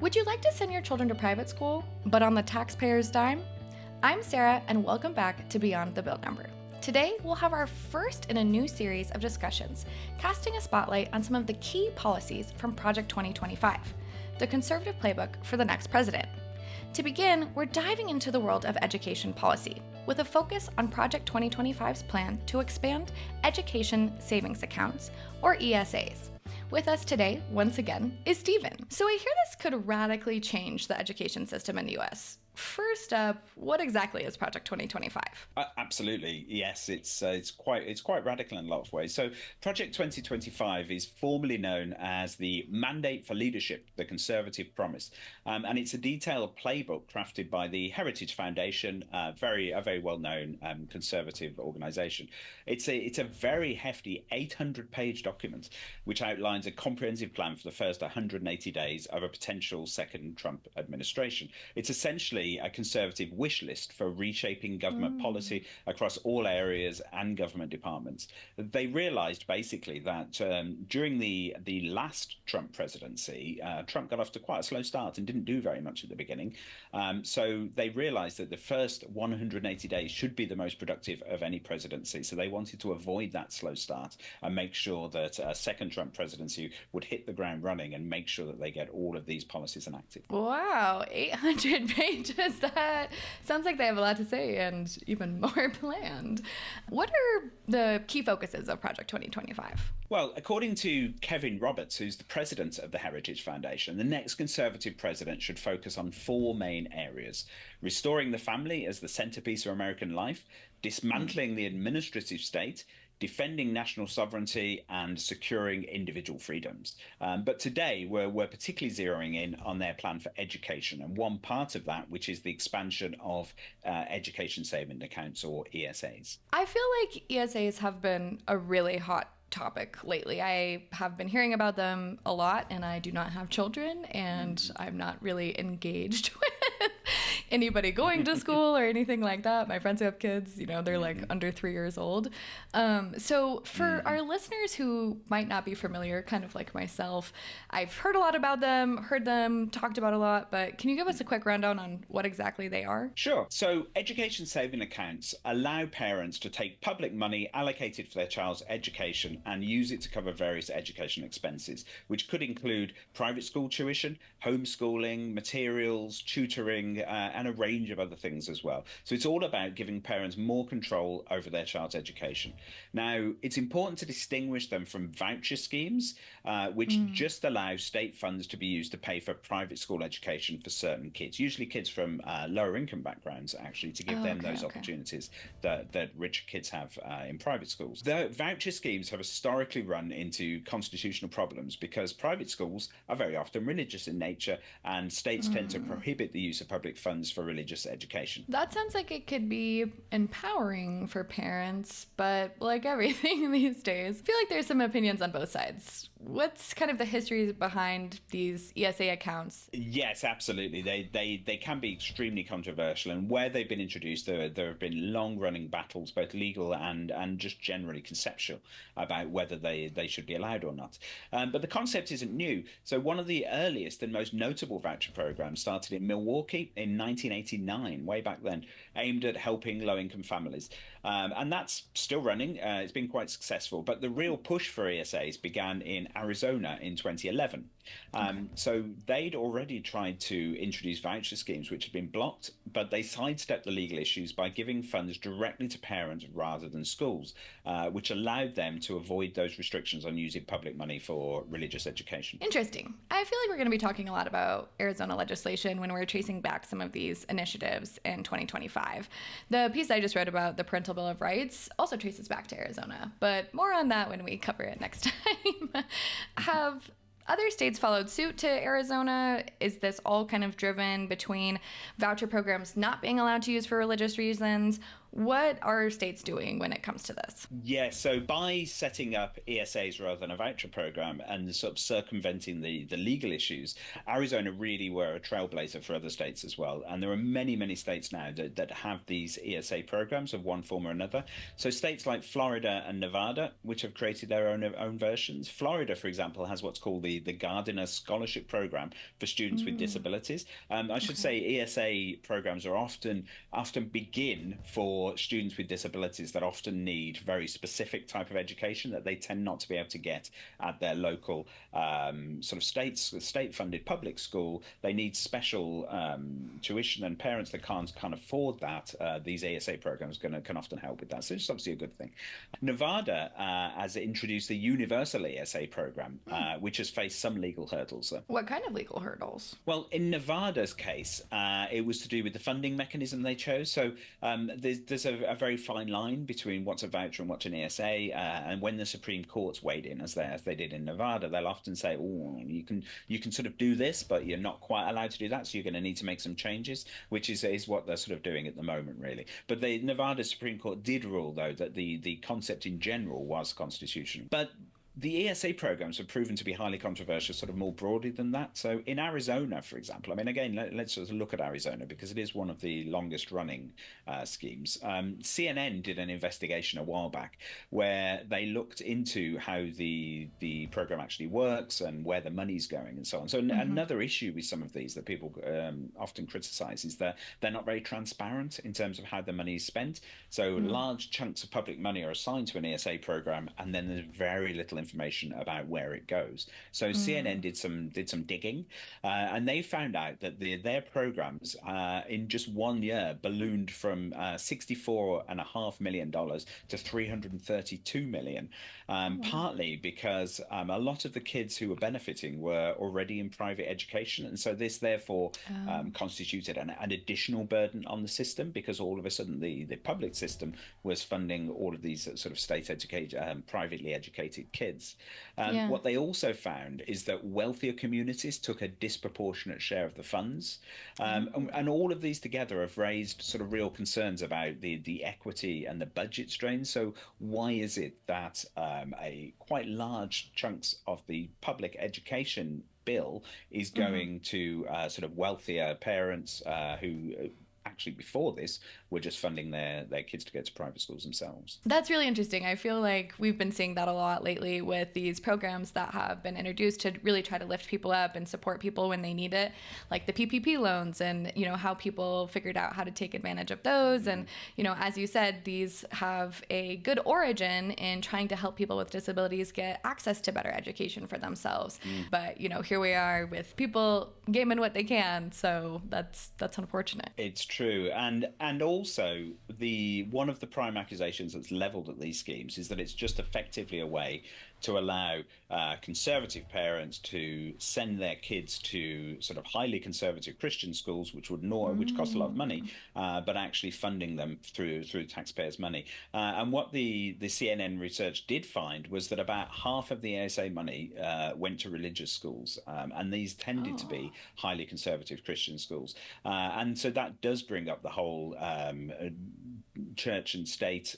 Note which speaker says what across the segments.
Speaker 1: Would you like to send your children to private school, but on the taxpayer's dime? I'm Sarah, and welcome back to Beyond the Bill Number. Today, we'll have our first in a new series of discussions, casting a spotlight on some of the key policies from Project 2025, the conservative playbook for the next president. To begin, we're diving into the world of education policy, with a focus on Project 2025's plan to expand education savings accounts, or ESAs. With us today, once again, is Stephen. So I hear this could radically change the education system in the US. First up, what exactly is Project 2025?
Speaker 2: Absolutely, yes. It's quite radical in a lot of ways. So, Project 2025 is formally known as the Mandate for Leadership: The Conservative Promise, and it's a detailed playbook crafted by the Heritage Foundation, a very well-known conservative organisation. It's a very hefty 800-page document which outlines a comprehensive plan for the first 180 days of a potential second Trump administration. It's essentially a conservative wish list for reshaping government policy across all areas and government departments. They realized basically that during the last Trump presidency, Trump got off to quite a slow start and didn't do very much at the beginning. So they realized that the first 180 days should be the most productive of any presidency. So they wanted to avoid that slow start and make sure that a second Trump presidency would hit the ground running and make sure that they get all of these policies enacted.
Speaker 1: Wow, 800 pages. That sounds like they have a lot to say and even more planned. What are the key focuses of Project 2025?
Speaker 2: Well, according to Kevin Roberts, who's the president of the Heritage Foundation, the next Conservative president should focus on four main areas: restoring the family as the centerpiece of American life, dismantling the administrative state, defending national sovereignty, and securing individual freedoms. But today, we're particularly zeroing in on their plan for education, and one part of that, which is the expansion of education saving accounts, or ESAs.
Speaker 1: I feel like ESAs have been a really hot topic lately. I have been hearing about them a lot, and I do not have children, and I'm not really engaged with anybody going to school or anything like that. My friends who have kids, they're like under 3 years old. So for our listeners who might not be familiar, kind of like myself, I've heard a lot about them, heard them talked about a lot, but can you give us a quick rundown on what exactly they are?
Speaker 2: Sure. So education saving accounts allow parents to take public money allocated for their child's education and use it to cover various education expenses, which could include private school tuition, homeschooling, materials, tutoring, and a range of other things as well. So it's all about giving parents more control over their child's education. Now, it's important to distinguish them from voucher schemes, which just allow state funds to be used to pay for private school education for certain kids, usually kids from lower income backgrounds, actually, to give them those opportunities that richer kids have in private schools. The voucher schemes have historically run into constitutional problems because private schools are very often religious in nature, and states tend to prohibit the use of public funds for religious education.
Speaker 1: That sounds like it could be empowering for parents, but like everything these days, I feel like there's some opinions on both sides. What's kind of the history behind these ESA accounts?
Speaker 2: Yes, absolutely. They can be extremely controversial, and where they've been introduced, there have been long-running battles, both legal and just generally conceptual, about whether they should be allowed or not. But the concept isn't new. So one of the earliest and most notable voucher programs started in Milwaukee in 1989, way back then, aimed at helping low-income families. And that's still running. It's been quite successful. But the real push for ESAs began in Arizona in 2011. So they'd already tried to introduce voucher schemes, which had been blocked, but they sidestepped the legal issues by giving funds directly to parents rather than schools, which allowed them to avoid those restrictions on using public money for religious education.
Speaker 1: Interesting. I feel like we're going to be talking a lot about Arizona legislation when we're tracing back some of these initiatives in 2025. The piece I just read about the Parental Bill of Rights also traces back to Arizona, but more on that when we cover it next time. Have other states followed suit to Arizona? Is this all kind of driven between voucher programs not being allowed to use for religious reasons? What are states doing when it comes to this?
Speaker 2: Yeah, so by setting up ESAs rather than a voucher program and sort of circumventing the legal issues, Arizona really were a trailblazer for other states as well. And there are many, many states now that have these ESA programs of one form or another. So states like Florida and Nevada, which have created their own versions. Florida, for example, has what's called the Gardiner Scholarship Program for students with disabilities. I should
Speaker 1: Okay.
Speaker 2: say ESA programs are often begin for students with disabilities that often need very specific type of education that they tend not to be able to get at their local sort of state funded public school. They need special tuition, and parents that can't afford that, these ESA programs can often help with that. So it's obviously a good thing. Nevada has introduced the universal ESA program, which has faced some legal hurdles.
Speaker 1: What kind of legal hurdles?
Speaker 2: Well, in Nevada's case, it was to do with the funding mechanism they chose. So there's a very fine line between what's a voucher and what's an ESA. And when the Supreme Court's weighed in, as they did in Nevada, they'll often say, "Oh, you can sort of do this, but you're not quite allowed to do that. So you're going to need to make some changes," which is what they're sort of doing at the moment, really. But the Nevada Supreme Court did rule, though, that the concept in general was constitutional. But the ESA programs have proven to be highly controversial, sort of more broadly than that. So in Arizona, for example, I mean, again, let's sort of look at Arizona because it is one of the longest running schemes. CNN did an investigation a while back where they looked into how the program actually works and where the money's going and so on. So another issue with some of these that people often criticize is that they're not very transparent in terms of how the money is spent. So large chunks of public money are assigned to an ESA program, and then there's very little information about where it goes. So CNN did some digging, and they found out that their programs in just 1 year ballooned from $64.5 million to $332 million, partly because a lot of the kids who were benefiting were already in private education, and so this therefore constituted an additional burden on the system because all of a sudden the public system was funding all of these sort of state educated, privately educated kids.
Speaker 1: Yeah.
Speaker 2: What they also found is that wealthier communities took a disproportionate share of the funds. And all of these together have raised sort of real concerns about the equity and the budget strains. So why is it that a quite large chunks of the public education bill is going to sort of wealthier parents who actually before this were just funding their kids to go to private schools themselves?
Speaker 1: That's really interesting. I feel like we've been seeing that a lot lately with these programs that have been introduced to really try to lift people up and support people when they need it, like the PPP loans, and how people figured out how to take advantage of those. And as you said, these have a good origin in trying to help people with disabilities get access to better education for themselves. But here we are with people gaming what they can, so that's unfortunate.
Speaker 2: It's true, and also one of the prime accusations that's leveled at these schemes is that it's just effectively a way to allow conservative parents to send their kids to sort of highly conservative Christian schools, which cost a lot of money, but actually funding them through taxpayers' money. And what the CNN research did find was that about half of the ASA money went to religious schools, and these tended to be highly conservative Christian schools. And so that does bring up the whole church and state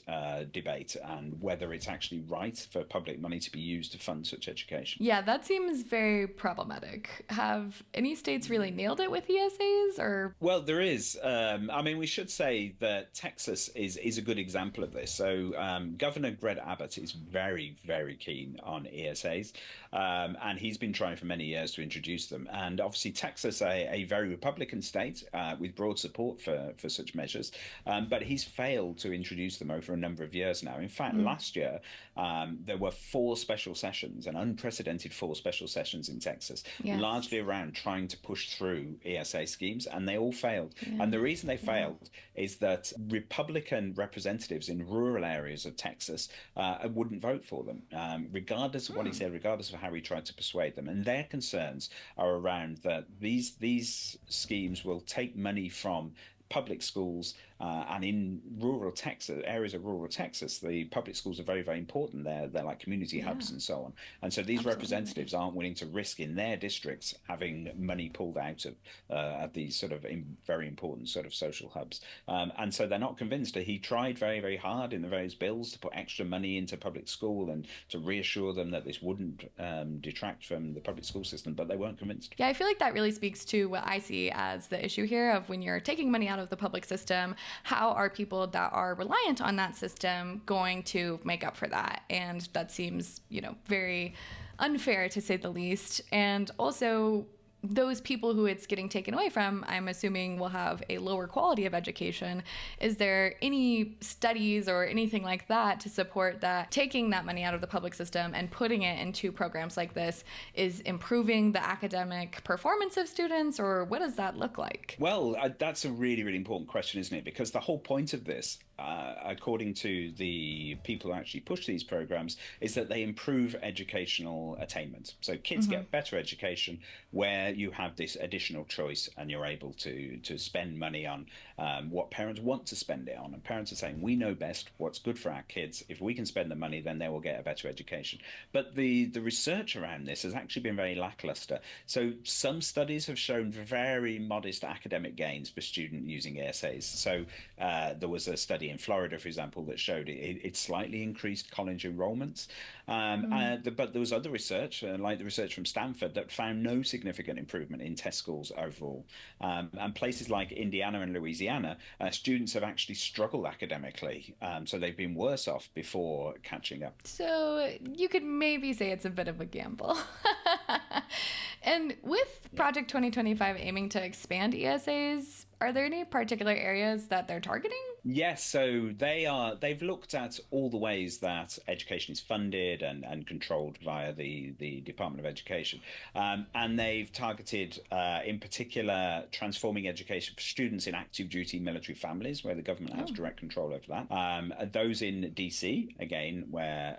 Speaker 2: debate and whether it's actually right for public money to be used to fund such education.
Speaker 1: Yeah, that seems very problematic. Have any states really nailed it with ESAs, or?
Speaker 2: Well, there is. I mean, we should say that Texas is a good example of this. So Governor Greg Abbott is very, very keen on ESAs, and he's been trying for many years to introduce them. And obviously, Texas, a very Republican state with broad support for such measures, but he's failed to introduce them over a number of years now. In fact, last year, there were 4 special sessions, an unprecedented 4 special sessions in Texas,
Speaker 1: Yes.
Speaker 2: largely around trying to push through ESA schemes, and they all failed.
Speaker 1: Yeah.
Speaker 2: And the reason they failed is that Republican representatives in rural areas of Texas wouldn't vote for them, regardless of what he said, regardless of how he tried to persuade them. And their concerns are around that these schemes will take money from public schools And in rural Texas, areas of rural Texas, the public schools are very, very important. They're like community hubs and so on. And so these
Speaker 1: Absolutely.
Speaker 2: representatives aren't willing to risk in their districts having money pulled out of these sort of very important sort of social hubs. And so they're not convinced. He tried very, very hard in the various bills to put extra money into public school and to reassure them that this wouldn't detract from the public school system, but they weren't convinced.
Speaker 1: Yeah, I feel like that really speaks to what I see as the issue here of when you're taking money out of the public system, how are people that are reliant on that system going to make up for that? And that seems, very unfair to say the least. And also, those people who it's getting taken away from, I'm assuming, will have a lower quality of education. Is there any studies or anything like that to support that taking that money out of the public system and putting it into programs like this is improving the academic performance of students, or what does that look like?
Speaker 2: Well, that's a really, really important question, isn't it? Because the whole point of this, according to the people who actually push these programs, is that they improve educational attainment. So kids get better education where you have this additional choice and you're able to spend money on what parents want to spend it on. And parents are saying, we know best what's good for our kids. If we can spend the money, then they will get a better education. But the research around this has actually been very lackluster. So some studies have shown very modest academic gains for students using ESAs. So there was a study in Florida, for example, that showed it slightly increased college enrollments. But there was other research, like the research from Stanford, that found no significant improvement in test scores overall. And places like Indiana and Louisiana, students have actually struggled academically. So they've been worse off before catching up.
Speaker 1: So you could maybe say it's a bit of a gamble. And with Project 2025 aiming to expand ESAs, are there any particular areas that they're targeting?
Speaker 2: Yes, so they've looked at all the ways that education is funded and controlled via the Department of Education. And they've targeted, in particular, transforming education for students in active duty military families, where the government has direct control over that. Those in DC, again, where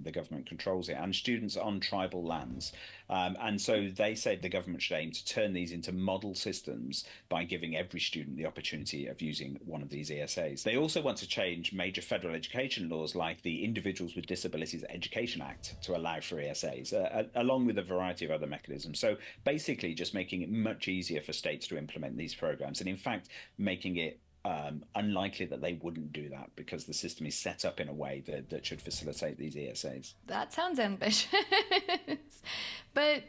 Speaker 2: the government controls it, and students on tribal lands. And so they said the government should aim to turn these into model systems by giving every student the opportunity of using one of these ESAs. They also want to change major federal education laws like the Individuals with Disabilities Education Act to allow for ESAs, along with a variety of other mechanisms. So basically just making it much easier for states to implement these programs, and in fact making it unlikely that they wouldn't do that because the system is set up in a way that should facilitate these ESAs.
Speaker 1: That sounds ambitious. But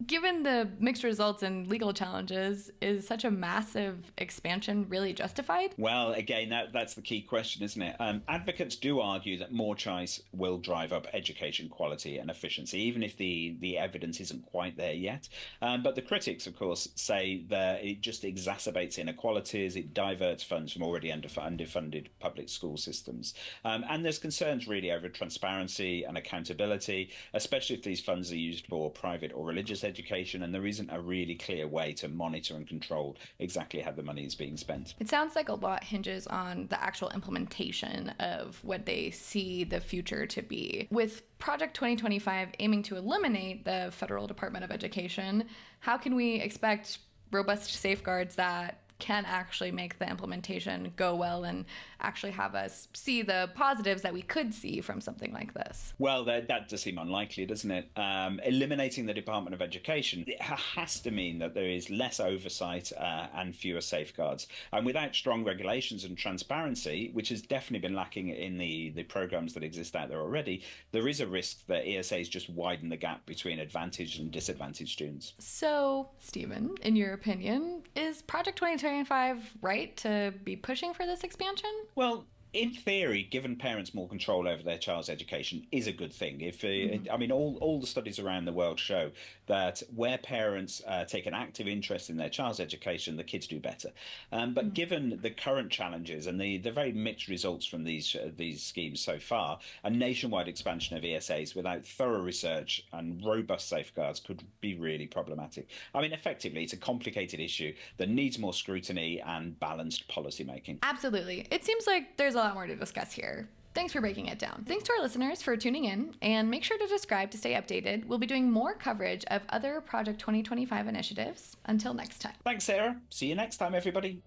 Speaker 1: given the mixed results and legal challenges, is such a massive expansion really justified?
Speaker 2: Well, again, that's the key question, isn't it? Advocates do argue that more choice will drive up education quality and efficiency, even if the evidence isn't quite there yet. But the critics, of course, say that it just exacerbates inequalities, it diverts funds from already underfunded public school systems. And there's concerns really over transparency and accountability, especially if these funds are used for private or religious education, and there isn't a really clear way to monitor and control exactly how the money is being spent.
Speaker 1: It sounds like a lot hinges on the actual implementation of what they see the future to be. With Project 2025 aiming to eliminate the Federal Department of Education, how can we expect robust safeguards that can actually make the implementation go well and actually have us see the positives that we could see from something like this?
Speaker 2: Well, that does seem unlikely, doesn't it? Eliminating the Department of Education, it has to mean that there is less oversight and fewer safeguards. And without strong regulations and transparency, which has definitely been lacking in the programs that exist out there already, there is a risk that ESAs just widen the gap between advantaged and disadvantaged students.
Speaker 1: So, Stephen, in your opinion, is Project 2025 right to be pushing for this expansion?
Speaker 2: Well, in theory, giving parents more control over their child's education is a good thing. I mean, all the studies around the world show that where parents take an active interest in their child's education, the kids do better. But given the current challenges and the very mixed results from these schemes so far, a nationwide expansion of ESAs without thorough research and robust safeguards could be really problematic. I mean, effectively, it's a complicated issue that needs more scrutiny and balanced policy making.
Speaker 1: Absolutely. It seems like there's a lot more to discuss here. Thanks for breaking it down. Thanks to our listeners for tuning in, and make sure to subscribe to stay updated. We'll be doing more coverage of other Project 2025 initiatives. Until next time.
Speaker 2: Thanks, Sarah. See you next time, everybody.